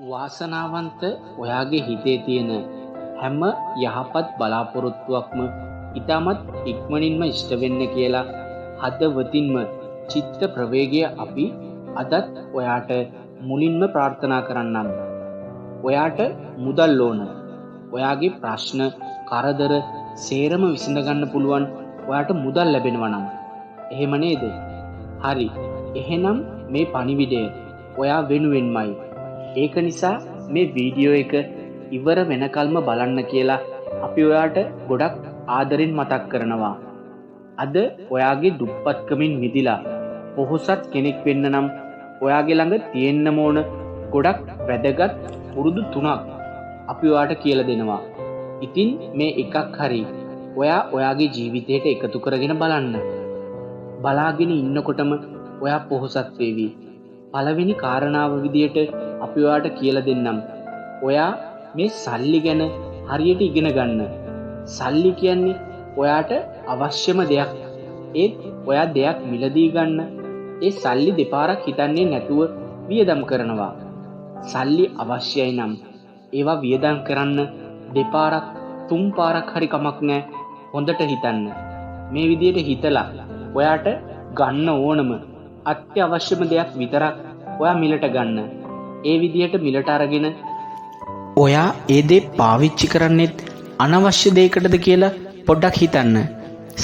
වාසනාවන්ත ඔයාගේ හිතේ තියෙන හැම යහපත් බලාපොරොත්තුවක්ම ඉතාමත් ඉක්මනින්ම ඉෂ්ට වෙන්න කියලා හදවතින්ම චිත්ත ප්‍රවේගය අපි අදත් ඔයාට මුලින්ම ප්‍රාර්ථනා කරන්නම්. ඔයාට මුදල් ඕන. ඔයාගේ ප්‍රශ්න කරදර සේරම විසඳගන්න පුළුවන් ඔයාට මුදල් ලැබෙනවා නම්. එහෙම නේද? හරි. එහෙනම් මේ පණිවිඩය ඔයා වෙනුවෙන්මයි. ඒක නිසා මේ වීඩියෝ එක ඉවර වෙනකල්ම බලන්න කියලා අපි ඔයාට ගොඩක් ආදරෙන් මතක් කරනවා. අද ඔයාගේ දුප්පත්කමින් මිදිලා පොහොසත් කෙනෙක් වෙන්න නම් ඔයාගේ ළඟ තියෙන්න ඕන ගොඩක් වැදගත් පුරුදු 3ක් අපි ඔයාට කියලා දෙනවා. ඉතින් මේ එකක් හරි ඔයා ඔයාගේ ජීවිතයට එකතු කරගෙන බලන්න. බලාගෙන ඉන්නකොටම ඔයා පොහොසත් වේවි. පළවෙනි කාරණාව විදියට අපි ඔයාට කියලා දෙන්නම්. ඔයා මේ සල්ලි ගැන හරියට ඉගෙන ගන්න. සල්ලි කියන්නේ ඔයාට අවශ්‍යම දෙයක්. ඒත් ඔයා දෙයක් මිලදී ගන්න ඒ සල්ලි දෙපාරක් හිතන්නේ නැතුව වියදම් කරනවා. සල්ලි අවශ්‍යයි නම් ඒවා වියදම් කරන්න දෙපාරක් තුන් පාරක් හරි කමක් නැහැ. හොඳට හිතන්න. මේ විදියට හිතලා ඔයාට ගන්න ඕනම අත්‍යවශ්‍යම දෙයක් විතරක් ඔයා මිලට ගන්න. ඒ විදිහට මිලට අරගෙන ඔයා ඒ දේ පාවිච්චි කරන්නේත් අනවශ්‍ය දෙයකටද කියලා පොඩ්ඩක් හිතන්න.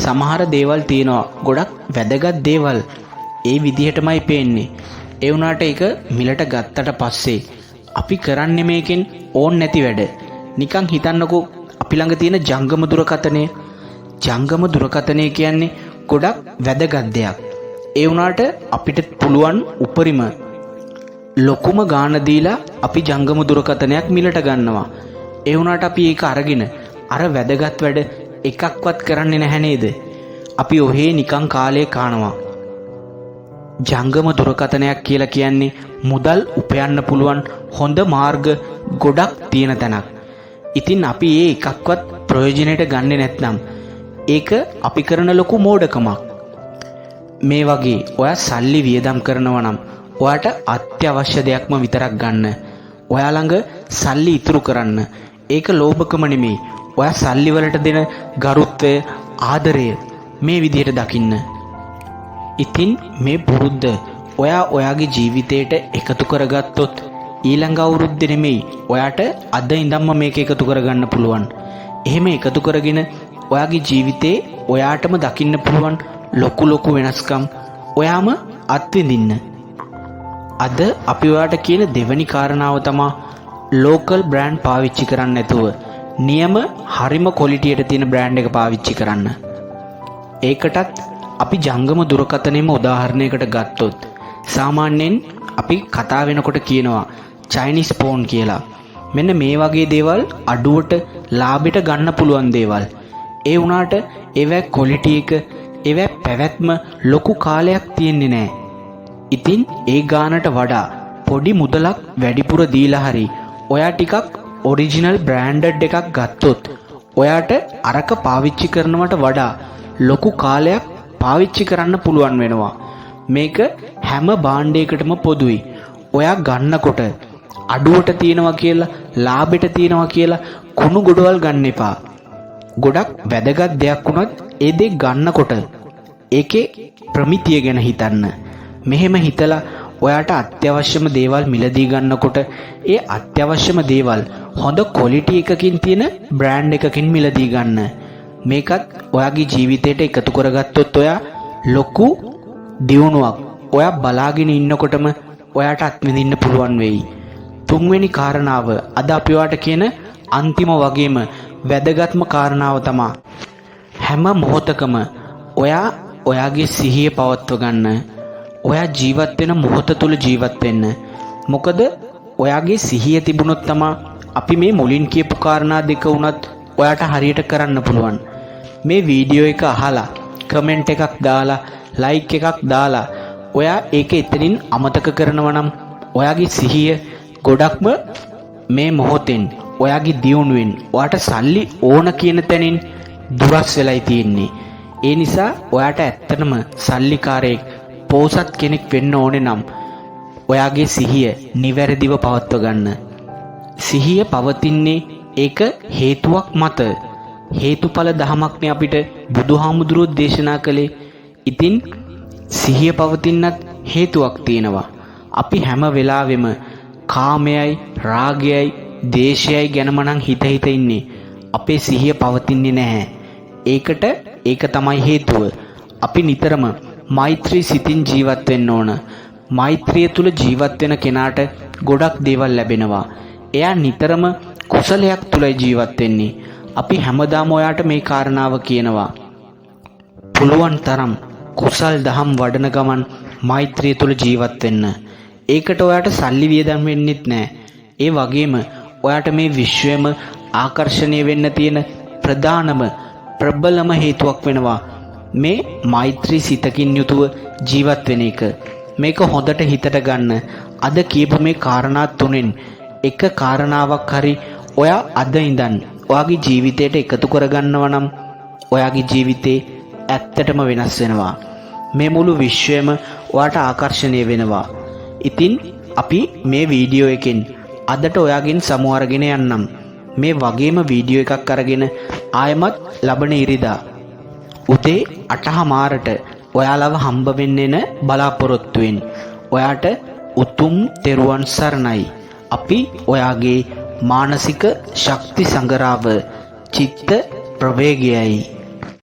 සමහර දේවල් තියෙනවා ගොඩක් වැදගත් දේවල්. ඒ විදිහටමයි පේන්නේ. ඒ වුණාට ඒක මිලට ගත්තට පස්සේ අපි කරන්නේ මේකෙන් ඕන් නැති වැඩ. නිකන් හිතන්නකෝ අපි ළඟ තියෙන ජංගම දුරකථනය. ජංගම දුරකථනය කියන්නේ ගොඩක් වැදගත් දෙයක්. ඒ වුණාට අපිට පුළුවන් උපරිම ලොකුම ගාණ දීලා අපි ජංගම දුරකථනයක් මිලට ගන්නවා. ඒ වුණාට අපි ඒක අරගෙන අර වැදගත් වැඩ එකක්වත් කරන්නේ නැහැ නේද? අපි ඔහේ නිකන් කාලය කානවා. ජංගම දුරකථනයක් කියලා කියන්නේ මුදල් උපයන්න පුළුවන් හොඳ මාර්ග ගොඩක් තියෙන තැනක්. ඉතින් අපි ඒ එකක්වත් ප්‍රයෝජනෙට ගන්නෙ නැත්නම් ඒක අපි කරන ලොකු මෝඩකමක්. මේ වගේ ඔයා සල්ලි වියදම් කරනවා නම් ඔයාට අත්‍යවශ්‍ය දෙයක්ම විතරක් ගන්න. ඔයා ළඟ සල්ලි ඉතුරු කරන්න. ඒක ලෝභකම නෙමෙයි. ඔයා සල්ලි වලට දෙන ගරුත්වය, ආදරය මේ විදිහට දකින්න. ඉතින් මේ පුරුද්ද ඔයා ඔයාගේ ජීවිතයට එකතු කරගත්තොත් ඊළඟ අවුරුද්දේ නෙමෙයි ඔයාට අද ඉඳන්ම මේක එකතු කරගන්න පුළුවන්. එහෙම එකතු කරගෙන ඔයාගේ ජීවිතේ ඔයාටම දකින්න පුළුවන් ලොකු වෙනස්කම් ඔයාම අත්විඳින්න. අද අපි ඔයාට කියන දෙවැනි කාරණාව තමයි ලෝකල් බ්‍රෑන්ඩ් පාවිච්චි කරන්න නැතුව නියම හරිම ක්වොලිටියට තියෙන බ්‍රෑන්ඩ් එක පාවිච්චි කරන්න. ඒකටත් අපි ජංගම දුරකථනයේම උදාහරණයකට ගත්තොත් සාමාන්‍යයෙන් අපි කතා වෙනකොට කියනවා චයිනීස් ෆෝන් කියලා. මෙන්න මේ වගේ දේවල් අඩුවට ලාභයට ගන්න පුළුවන් දේවල්. ඒ වුණාට ඒවැ ක්වොලිටි එක ඒවැ පැවැත්ම ලොකු කාලයක් තියෙන්නේ නැහැ. ඉතින් ඒ ගානට වඩා පොඩි මුදලක් වැඩිපුර දීලා හරි ඔයා ටිකක් ඔරිජිනල් බ්‍රෑන්ඩඩ් එකක් ගත්තොත් ඔයාට අරක පාවිච්චි කරනවට වඩා ලොකු කාලයක් පාවිච්චි කරන්න පුළුවන් වෙනවා. මේක හැම භාණ්ඩයකටම පොදුයි. ඔයා ගන්නකොට අඩුවට තියෙනවා කියලා ලාභෙට තියෙනවා කියලා කුණු ගොඩවල් ගන්න එපා. ගොඩක් වැදගත් දෙයක් වුණත් ඒ දේ ගන්නකොට ඒකේ ප්‍රමිතිය ගැන හිතන්න. මෙහෙම හිතලා ඔයාට අත්‍යවශ්‍යම දේවල් මිලදී ගන්නකොට ඒ අත්‍යවශ්‍යම දේවල් හොඳ ක්වොලිටි එකකින් තියෙන බ්‍රෑන්ඩ් එකකින් මිලදී ගන්න. මේකත් ඔයාගේ ජීවිතයට එකතු කරගත්තොත් ඔයා ලොකු දියුණුවක් ඔයා බලාගෙන ඉන්නකොටම ඔයාට අත්විඳින්න පුළුවන් වෙයි. තුන්වෙනි කාරණාව අද අපි ඔයාට කියන අන්තිම වගේම වැදගත්ම කාරණාව තමයි හැම මොහොතකම ඔයා ඔයාගේ සිහිය පවත්ව ගන්න. ඔයා ජීවත් වෙන මොහොත තුල ජීවත් වෙන්න. මොකද ඔයාගේ සිහිය තිබුණොත් තමයි අපි මේ මුලින් කියපු කාරණා දෙක උනත් ඔයාට හරියට කරන්න පුළුවන්. මේ වීඩියෝ එක අහලා කමෙන්ට් එකක් දාලා ලයික් එකක් දාලා ඔයා ඒක එතනින් අමතක කරනවා නම් ඔයාගේ සිහිය ගොඩක්ම මේ මොහොතෙන් ඔයාගේ දියුණුවෙන් ඔයාට සල්ලි ඕන කියන තැනින් දුරස් වෙලයි තියෙන්නේ. ඒ නිසා ඔයාට ඇත්තටම සල්ලිකාරයෙක් පොහොසත් කෙනෙක් වෙන්න ඕනේ නම් ඔයාගේ සිහිය නිවැරදිව පවත්ව ගන්න. සිහිය පවතින්නේ ඒක හේතුවක් මත. හේතුඵල ධමයක්නේ අපිට බුදුහාමුදුරුවෝ දේශනා කළේ. ඉතින් සිහිය පවතින්නත් හේතුවක් තියෙනවා. අපි හැම වෙලාවෙම කාමයයි රාගයයි දේශයයි ගැනම නම් හිත ඉන්නේ. අපේ සිහිය පවතින්නේ නැහැ. ඒක තමයි හේතුව. අපි නිතරම මෛත්‍රී සිතින් ජීවත් වෙන්න ඕන. මෛත්‍රිය තුල ජීවත් වෙන කෙනාට ගොඩක් දේවල් ලැබෙනවා. එයා නිතරම කුසලයක් තුලයි ජීවත් වෙන්නේ. අපි හැමදාම ඔයාට මේ කාරණාව කියනවා. පුළුවන් තරම් කුසල් දහම් වඩන ගමන් මෛත්‍රිය තුල ජීවත් වෙන්න. ඒකට ඔයාට සල්ලි වියදම් වෙන්නෙත් නැහැ. ඒ වගේම ඔයාට මේ විශ්වයේම ආකර්ෂණය වෙන්න තියෙන ප්‍රධානම ප්‍රබලම හේතුවක් වෙනවා මේ මෛත්‍රී සිතකින් යුතුව ජීවත් වෙන එක. මේක හොඳට හිතට ගන්න. අද කියපු මේ කාරණා තුනෙන් එක කාරණාවක් හරි ඔයා අද ඉඳන් ඔයාගේ ජීවිතයට එකතු කරගන්නවා නම් ඔයාගේ ජීවිතේ ඇත්තටම වෙනස් වෙනවා. මේ මුළු විශ්වයම ඔයාට ආකර්ෂණය වෙනවා. ඉතින් අපි මේ වීඩියෝ එකෙන් අදට ඔයාගෙන් සමු අරගෙන යන්නම්. මේ වගේම වීඩියෝ එකක් අරගෙන ආයමත් ලබන ඉරිදා උදේ 8:00ට ඔයාලව හම්බ වෙන්න එන බලාපොරොත්තුවෙන්. ඔයාට උතුම් තෙරුවන් සරණයි. අපි ඔයාගේ මානසික ශක්ති සංගරාව චිත්ත ප්‍රවේගයයි.